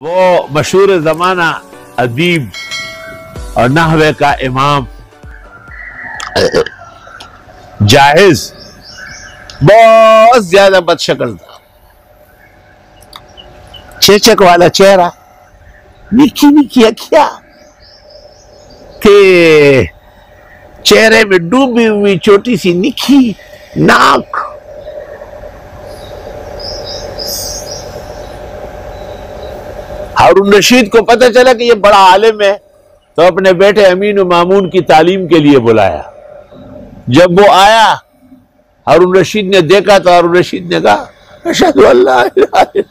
وہ مشہور زمانہ ادیب اور نحوے کا امام جاہز بہت زیادہ بد شکل تھا، چیچک والا چہرہ، نکی نکی اکھیا کہ چہرے میں ڈوبی ہوئی چھوٹی سی نکی ناک، ہارون رشید کو پتہ چلا کہ یہ بڑا عالم ہے تو اپنے بیٹے امین و مامون کی تعلیم کے لیے بلایا۔ جب وہ آیا ہارون رشید نے دیکھا تو ہارون رشید نے کہا اشہدو اللہ الہ الا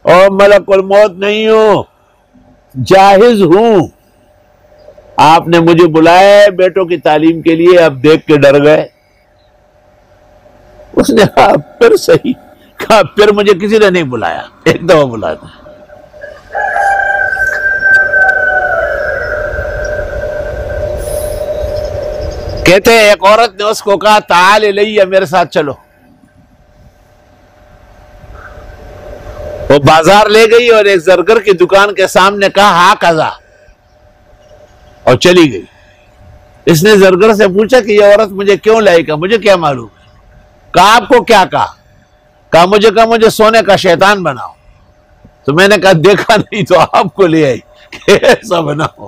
اور ملک الموت نہیں ہوں، جاہز ہوں، آپ نے مجھے بلایا ہے بیٹوں کی تعلیم کے لیے، اب دیکھ کے ڈر گئے۔ اس نے کہا پھر صحیح، کہا پھر مجھے کسی نے نہیں بلایا، ایک دفعہ بلا دیا۔ کہتے ہیں ایک عورت نے اس کو کہا تعال الیہ، میرے ساتھ چلو، وہ بازار لے گئی اور ایک زرگر کی دکان کے سامنے کہا ہاں قضا، اور چلی گئی۔ اس نے زرگر سے پوچھا کہ یہ عورت مجھے کیوں لائی، گا مجھے کیا معلوم ہے، کہا آپ کو کیا کہا مجھے سونے کا شیطان بناؤ، تو میں نے کہا دیکھا نہیں تو آپ کو لے آئی کہ ایسا بناؤ۔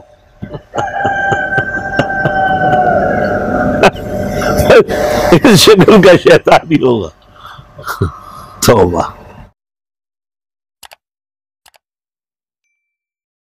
اس شکل کا شیطان ہی ہوگا، توبہ۔